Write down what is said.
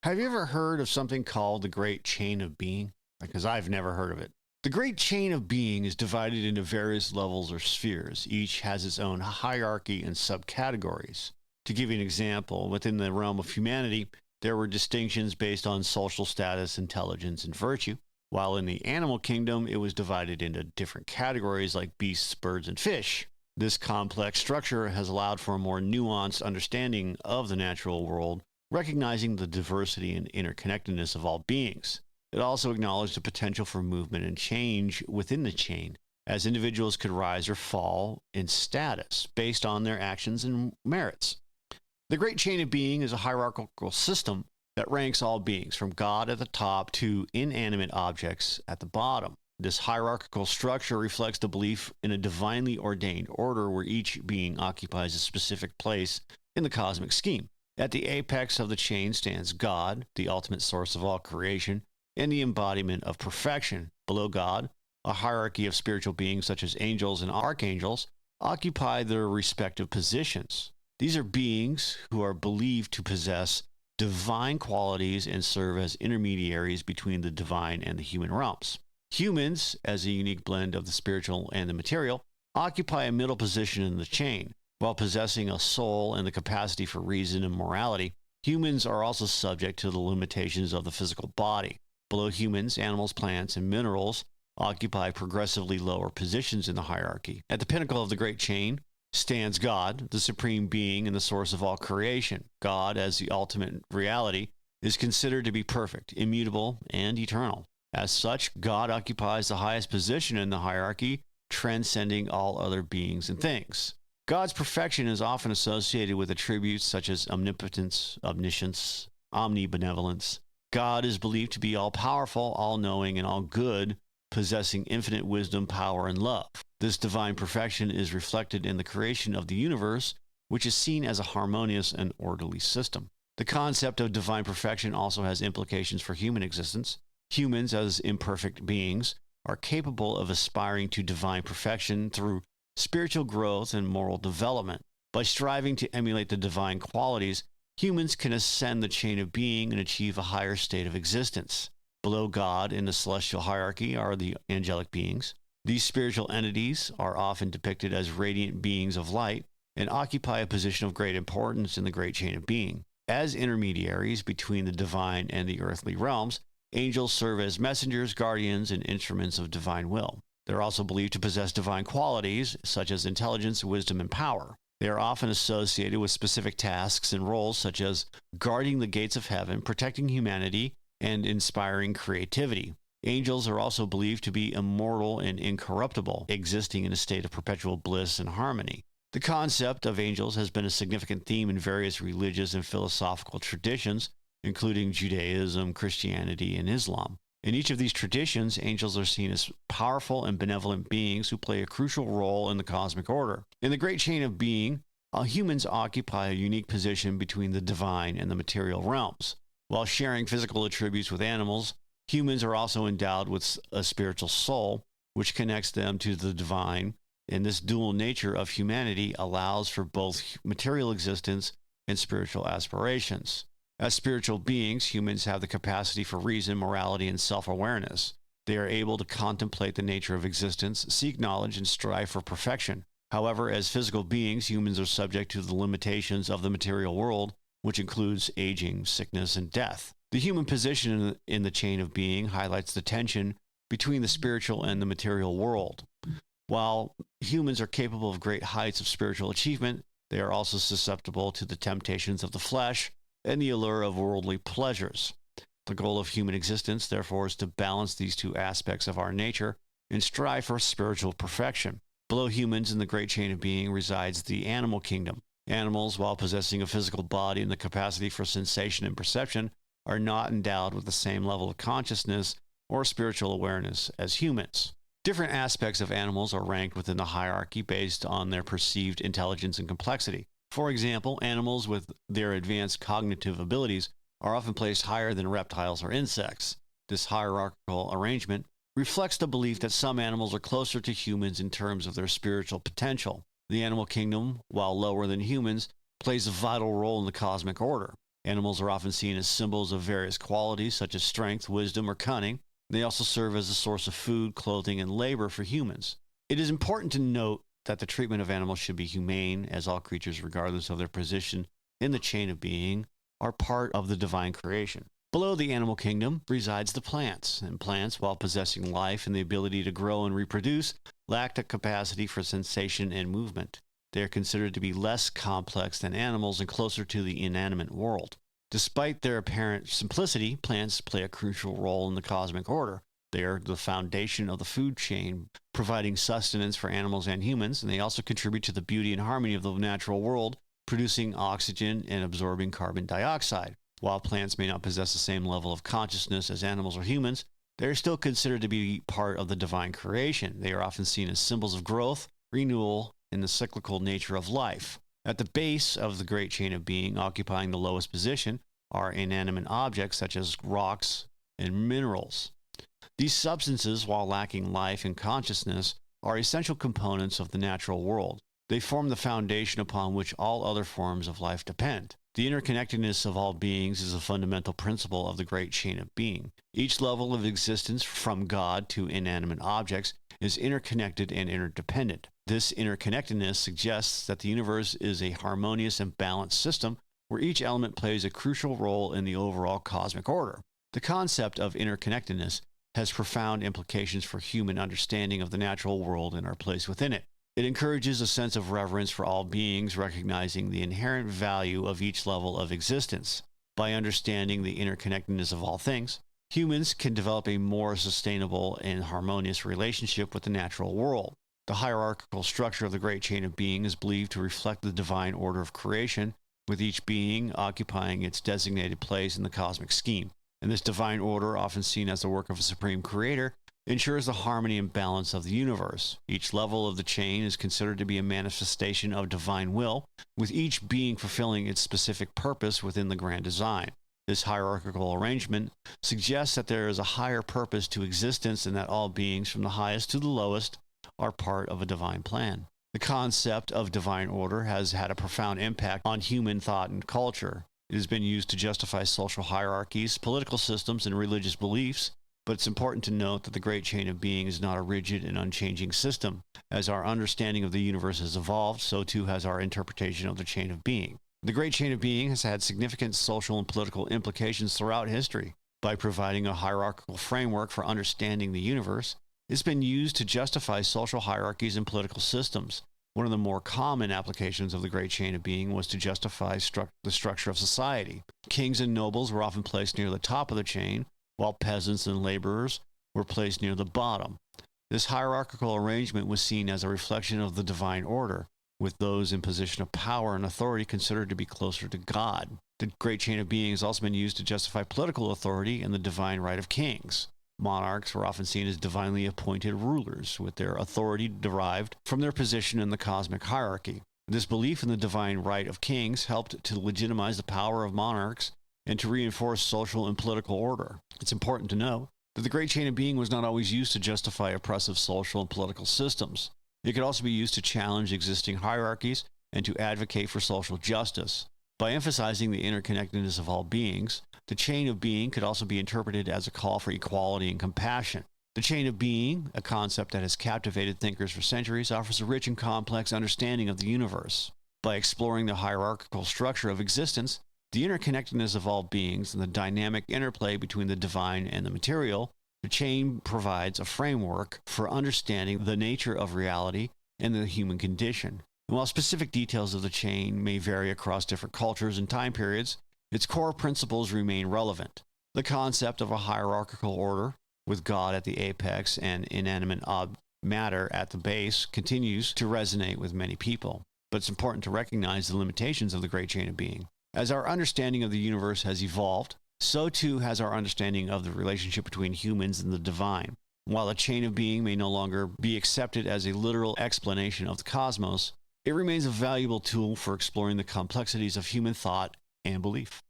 Have you ever heard of something called the Great Chain of Being? Because I've never heard of it. The Great Chain of Being is divided into various levels or spheres. Each has its own hierarchy and subcategories. To give you an example, within the realm of humanity, there were distinctions based on social status, intelligence, and virtue, while in the animal kingdom, it was divided into different categories like beasts, birds, and fish. This complex structure has allowed for a more nuanced understanding of the natural world, recognizing the diversity and interconnectedness of all beings. It also acknowledged the potential for movement and change within the chain, as individuals could rise or fall in status based on their actions and merits. The Great Chain of Being is a hierarchical system that ranks all beings, from God at the top to inanimate objects at the bottom. This hierarchical structure reflects the belief in a divinely ordained order where each being occupies a specific place in the cosmic scheme. At the apex of the chain stands God, the ultimate source of all creation, and the embodiment of perfection. Below God, a hierarchy of spiritual beings such as angels and archangels occupy their respective positions. These are beings who are believed to possess divine qualities and serve as intermediaries between the divine and the human realms. Humans, as a unique blend of the spiritual and the material, occupy a middle position in the chain. While possessing a soul and the capacity for reason and morality, humans are also subject to the limitations of the physical body. Below humans, animals, plants, and minerals occupy progressively lower positions in the hierarchy. At the pinnacle of the great chain stands God, the supreme being and the source of all creation. God, as the ultimate reality, is considered to be perfect, immutable, and eternal. As such, God occupies the highest position in the hierarchy, transcending all other beings and things. God's perfection is often associated with attributes such as omnipotence, omniscience, omnibenevolence. God is believed to be all-powerful, all-knowing, and all-good, possessing infinite wisdom, power, and love. This divine perfection is reflected in the creation of the universe, which is seen as a harmonious and orderly system. The concept of divine perfection also has implications for human existence. Humans, as imperfect beings, are capable of aspiring to divine perfection through spiritual growth and moral development. By striving to emulate the divine qualities, humans can ascend the chain of being and achieve a higher state of existence. Below God in the celestial hierarchy are the angelic beings. These spiritual entities are often depicted as radiant beings of light and occupy a position of great importance in the great chain of being. As intermediaries between the divine and the earthly realms, angels serve as messengers, guardians, and instruments of divine will. They're also believed to possess divine qualities such as intelligence, wisdom, and power. They are often associated with specific tasks and roles such as guarding the gates of heaven, protecting humanity, and inspiring creativity. Angels are also believed to be immortal and incorruptible, existing in a state of perpetual bliss and harmony. The concept of angels has been a significant theme in various religious and philosophical traditions, including Judaism, Christianity, and Islam. In each of these traditions, angels are seen as powerful and benevolent beings who play a crucial role in the cosmic order. In the great chain of being, humans occupy a unique position between the divine and the material realms. While sharing physical attributes with animals, humans are also endowed with a spiritual soul, which connects them to the divine, and this dual nature of humanity allows for both material existence and spiritual aspirations. As spiritual beings, humans have the capacity for reason, morality, and self-awareness. They are able to contemplate the nature of existence, seek knowledge, and strive for perfection. However, as physical beings, humans are subject to the limitations of the material world, which includes aging, sickness, and death. The human position in the chain of being highlights the tension between the spiritual and the material world. While humans are capable of great heights of spiritual achievement, they are also susceptible to the temptations of the flesh and the allure of worldly pleasures. The goal of human existence, therefore, is to balance these two aspects of our nature and strive for spiritual perfection. Below humans in the great chain of being resides the animal kingdom. Animals, while possessing a physical body and the capacity for sensation and perception, are not endowed with the same level of consciousness or spiritual awareness as humans. Different aspects of animals are ranked within the hierarchy based on their perceived intelligence and complexity. For example, animals with their advanced cognitive abilities are often placed higher than reptiles or insects. This hierarchical arrangement reflects the belief that some animals are closer to humans in terms of their spiritual potential. The animal kingdom, while lower than humans, plays a vital role in the cosmic order. Animals are often seen as symbols of various qualities such as strength, wisdom, or cunning. They also serve as a source of food, clothing, and labor for humans. It is important to note that the treatment of animals should be humane, as all creatures, regardless of their position in the chain of being, are part of the divine creation. Below the animal kingdom resides the plants, and plants, while possessing life and the ability to grow and reproduce, lack the capacity for sensation and movement. They are considered to be less complex than animals and closer to the inanimate world. Despite their apparent simplicity, plants play a crucial role in the cosmic order. They are the foundation of the food chain, providing sustenance for animals and humans, and they also contribute to the beauty and harmony of the natural world, producing oxygen and absorbing carbon dioxide. While plants may not possess the same level of consciousness as animals or humans, they are still considered to be part of the divine creation. They are often seen as symbols of growth, renewal, and the cyclical nature of life. At the base of the great chain of being, occupying the lowest position, are inanimate objects such as rocks and minerals. These substances, while lacking life and consciousness, are essential components of the natural world. They form the foundation upon which all other forms of life depend. The interconnectedness of all beings is a fundamental principle of the great chain of being. Each level of existence, from God to inanimate objects, is interconnected and interdependent. This interconnectedness suggests that the universe is a harmonious and balanced system where each element plays a crucial role in the overall cosmic order. The concept of interconnectedness has profound implications for human understanding of the natural world and our place within it. It encourages a sense of reverence for all beings, recognizing the inherent value of each level of existence. By understanding the interconnectedness of all things, humans can develop a more sustainable and harmonious relationship with the natural world. The hierarchical structure of the great chain of being is believed to reflect the divine order of creation, with each being occupying its designated place in the cosmic scheme. And this divine order, often seen as the work of a supreme creator, ensures the harmony and balance of the universe. Each level of the chain is considered to be a manifestation of divine will, with each being fulfilling its specific purpose within the grand design. This hierarchical arrangement suggests that there is a higher purpose to existence and that all beings, from the highest to the lowest, are part of a divine plan. The concept of divine order has had a profound impact on human thought and culture. It has been used to justify social hierarchies, political systems, and religious beliefs. But it's important to note that the great chain of being is not a rigid and unchanging system. As our understanding of the universe has evolved, so too has our interpretation of the chain of being. The great chain of being has had significant social and political implications throughout history. By providing a hierarchical framework for understanding the universe, it's been used to justify social hierarchies and political systems. One of the more common applications of the great chain of being was to justify the structure of society. Kings and nobles were often placed near the top of the chain, while peasants and laborers were placed near the bottom. This hierarchical arrangement was seen as a reflection of the divine order, with those in position of power and authority considered to be closer to God. The great chain of being has also been used to justify political authority and the divine right of kings. Monarchs were often seen as divinely appointed rulers, with their authority derived from their position in the cosmic hierarchy. This belief in the divine right of kings helped to legitimize the power of monarchs and to reinforce social and political order. It's important to note that the great chain of being was not always used to justify oppressive social and political systems. It could also be used to challenge existing hierarchies and to advocate for social justice. By emphasizing the interconnectedness of all beings, the chain of being could also be interpreted as a call for equality and compassion. The chain of being, a concept that has captivated thinkers for centuries, offers a rich and complex understanding of the universe. By exploring the hierarchical structure of existence, the interconnectedness of all beings, and the dynamic interplay between the divine and the material, the chain provides a framework for understanding the nature of reality and the human condition. And while specific details of the chain may vary across different cultures and time periods, its core principles remain relevant. The concept of a hierarchical order, with God at the apex and inanimate matter at the base, continues to resonate with many people. But it's important to recognize the limitations of the great chain of being. As our understanding of the universe has evolved, so too has our understanding of the relationship between humans and the divine. While the chain of being may no longer be accepted as a literal explanation of the cosmos, it remains a valuable tool for exploring the complexities of human thought and belief.